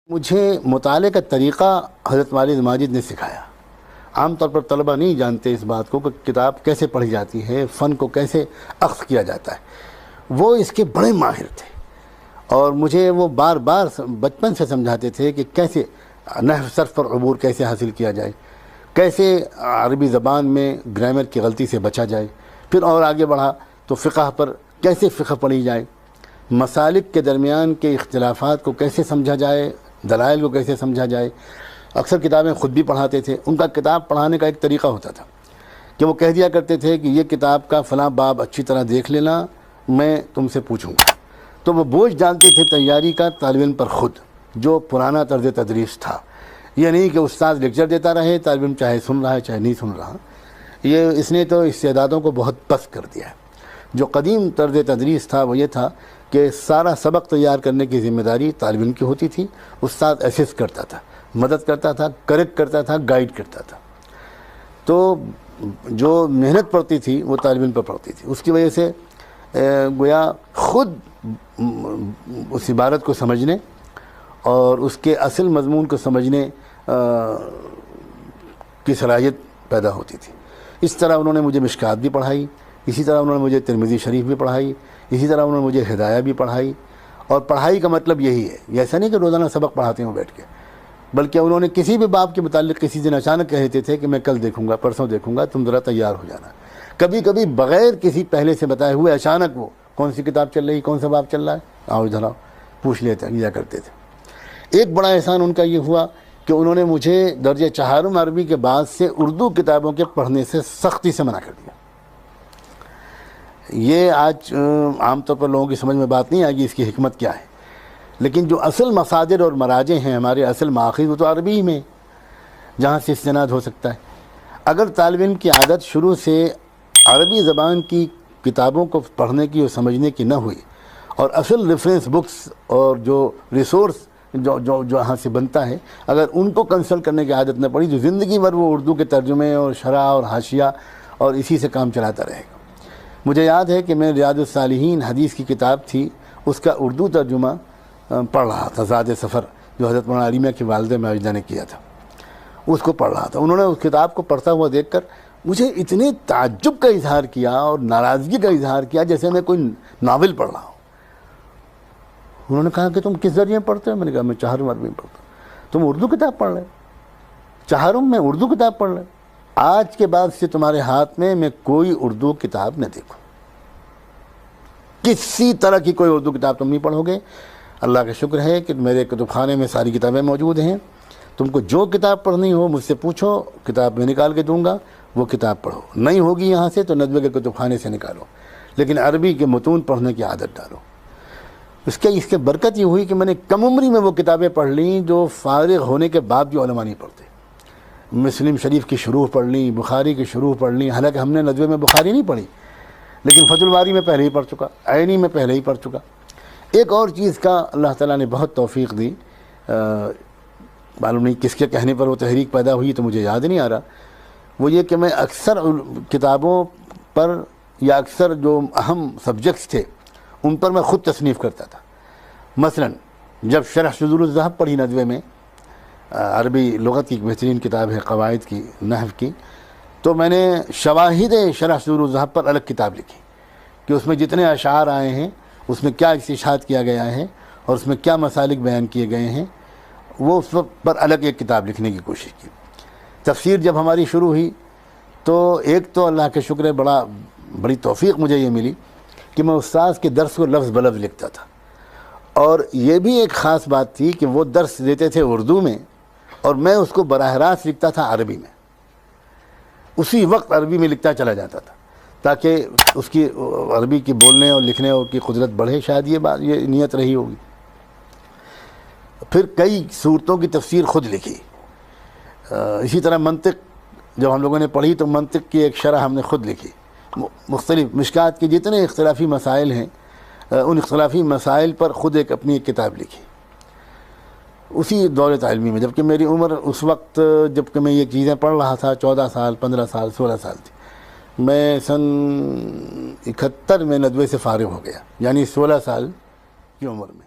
مجھے مطالعے کا طریقہ حضرت والد ماجد نے سکھایا۔ عام طور پر طلبہ نہیں جانتے اس بات کو کہ کتاب کیسے پڑھی جاتی ہے، فن کو کیسے اخذ کیا جاتا ہے۔ وہ اس کے بڑے ماہر تھے اور مجھے وہ بار بار بچپن سے سمجھاتے تھے کہ کیسے نحو صرف پر عبور کیسے حاصل کیا جائے، کیسے عربی زبان میں گرامر کی غلطی سے بچا جائے۔ پھر اور آگے بڑھا تو فقہ پر کیسے فقہ پڑھی جائے، مسالک کے درمیان کے اختلافات کو کیسے سمجھا جائے، دلائل کو کیسے سمجھا جائے۔ اکثر کتابیں خود بھی پڑھاتے تھے۔ ان کا کتاب پڑھانے کا ایک طریقہ ہوتا تھا کہ وہ کہہ دیا کرتے تھے کہ یہ کتاب کا فلاں باب اچھی طرح دیکھ لینا، میں تم سے پوچھوں گا۔ تو وہ بوجھ ڈالتے تھے تیاری کا طالب علم پر خود، جو پرانا طرز تدریس تھا۔ یہ نہیں کہ استاد لیکچر دیتا رہے، طالب علم چاہے سن رہا ہے چاہے نہیں سن رہا۔ یہ اس نے تو استعدادوں کو بہت پست کر دیا ہے۔ جو قدیم طرز تدریس تھا وہ یہ تھا کہ سارا سبق تیار کرنے کی ذمہ داری طالب علم کی ہوتی تھی، استاد اسسٹ کرتا تھا، مدد کرتا تھا، کریکٹ کرتا تھا، گائیڈ کرتا تھا۔ تو جو محنت پڑتی تھی وہ طالب علم پر پڑتی تھی۔ اس کی وجہ سے گویا خود اس عبارت کو سمجھنے اور اس کے اصل مضمون کو سمجھنے کی صلاحیت پیدا ہوتی تھی۔ اس طرح انہوں نے مجھے مشکات بھی پڑھائی، اسی طرح انہوں نے مجھے ترمذی شریف بھی پڑھائی، اسی طرح انہوں نے مجھے ہدایہ بھی پڑھائی۔ اور پڑھائی کا مطلب یہی ہے، یہ ایسا نہیں کہ روزانہ سبق پڑھاتے ہوں بیٹھ کے، بلکہ انہوں نے کسی بھی باب کے متعلق کسی دن اچانک کہتے تھے کہ میں کل دیکھوں گا، پرسوں دیکھوں گا، تم ذرا تیار ہو جانا۔ کبھی کبھی بغیر کسی پہلے سے بتائے ہوئے اچانک وہ کون سی کتاب چل رہی، کون سا باب چل رہا ہے، آؤ ادھر آؤ، پوچھ لیا کرتے تھے۔ ایک بڑا احسان ان کا یہ ہوا کہ انہوں نے مجھے درجہ چہارم عربی کے بعد سے اردو کتابوں کے پڑھنے سے سختی سے منع کر دیا۔ یہ آج عام طور پر لوگوں کی سمجھ میں بات نہیں آئے گی اس کی حکمت کیا ہے، لیکن جو اصل مصادر اور مراجع ہیں، ہمارے اصل مآخذ، وہ تو عربی میں جہاں سے استناد ہو سکتا ہے۔ اگر طالب علم کی عادت شروع سے عربی زبان کی کتابوں کو پڑھنے کی اور سمجھنے کی نہ ہوئی، اور اصل ریفرنس بکس اور جو ریسورس جو یہاں سے بنتا ہے، اگر ان کو کنسلٹ کرنے کی عادت نہ پڑی تو زندگی بھر وہ اردو کے ترجمے اور شرح اور حاشیہ اور اسی سے کام چلاتا رہے گا۔ مجھے یاد ہے کہ میں ریاض الصالحین حدیث کی کتاب تھی، اس کا اردو ترجمہ پڑھ رہا تھا، زاد سفر، جو حضرت مولانا علیمیہ کی والدہ معاوجہ نے کیا تھا، اس کو پڑھ رہا تھا۔ انہوں نے اس کتاب کو پڑھتا ہوا دیکھ کر مجھے اتنے تعجب کا اظہار کیا اور ناراضگی کا اظہار کیا جیسے میں کوئی ناول پڑھ رہا ہوں۔ انہوں نے کہا کہ تم کس ذریعے پڑھتے ہو؟ میں نے کہا میں چہارم عربی میں پڑھتا ہوں۔ تم اردو کتاب پڑھ رہے ہو؟ چہارم میں اردو کتاب پڑھ رہے ہو؟ آج کے بعد سے تمہارے ہاتھ میں کوئی اردو کتاب نہ دیکھوں، کسی طرح کی کوئی اردو کتاب تم نہیں پڑھو گے۔ اللہ کا شکر ہے کہ میرے کتب خانے میں ساری کتابیں موجود ہیں، تم کو جو کتاب پڑھنی ہو مجھ سے پوچھو، کتاب میں نکال کے دوں گا، وہ کتاب پڑھو۔ نہیں ہوگی یہاں سے تو ندوے کے کتب خانے سے نکالو، لیکن عربی کے متون پڑھنے کی عادت ڈالو۔ اس کے برکت یہ ہوئی کہ میں نے کم عمری میں وہ کتابیں پڑھ لیں جو فارغ ہونے کے بعد جو علماء نہیں پڑھتے۔ مسلم شریف کی شروح پڑھ لیں، بخاری کی شروح پڑھ لیں، حالانکہ ہم نے ندوے میں بخاری نہیں پڑھی، لیکن فتح الباری میں پہلے ہی پڑھ چکا، عینی میں پہلے ہی پڑھ چکا۔ ایک اور چیز کا اللہ تعالیٰ نے بہت توفیق دی، معلوم نہیں کس کے کہنے پر وہ تحریک پیدا ہوئی تو مجھے یاد نہیں آ رہا، وہ یہ کہ میں اکثر کتابوں پر یا اکثر جو اہم سبجیکٹس تھے ان پر میں خود تصنیف کرتا تھا۔ مثلا جب شرح شذور الذہب پڑھی ندوے میں، عربی لغت کی ایک بہترین کتاب ہے قواعد کی، نحو کی، تو میں نے شواہد شرح شذور الذہب پر الگ کتاب لکھی کہ اس میں جتنے اشعار آئے ہیں اس میں کیا استشہاد کیا گیا ہے اور اس میں کیا مسالک بیان کیے گئے ہیں، وہ اس پر الگ ایک کتاب لکھنے کی کوشش کی۔ تفسیر جب ہماری شروع ہوئی تو ایک تو اللہ کے شکر ہے بڑی توفیق مجھے یہ ملی کہ میں استاذ کے درس کو لفظ بلفظ لکھتا تھا، اور یہ بھی ایک خاص بات تھی کہ وہ درس دیتے تھے اردو میں اور میں اس کو براہ راست لکھتا تھا عربی میں، اسی وقت عربی میں لکھتا چلا جاتا تھا تاکہ اس کی عربی کی بولنے اور لکھنے کی قدرت بڑھے، شاید یہ نیت رہی ہوگی۔ پھر کئی صورتوں کی تفسیر خود لکھی۔ اسی طرح منطق جب ہم لوگوں نے پڑھی تو منطق کی ایک شرح ہم نے خود لکھی۔ مختلف مشکات کے جتنے اختلافی مسائل ہیں ان اختلافی مسائل پر خود اپنی ایک کتاب لکھی اسی دور تعلیمی میں، جبکہ میری عمر اس وقت جبکہ میں یہ چیزیں پڑھ رہا تھا 14 سال 15 سال 16 سال تھی۔ میں سن 71 میں ندوے سے فارغ ہو گیا، یعنی 16 سال کی عمر میں۔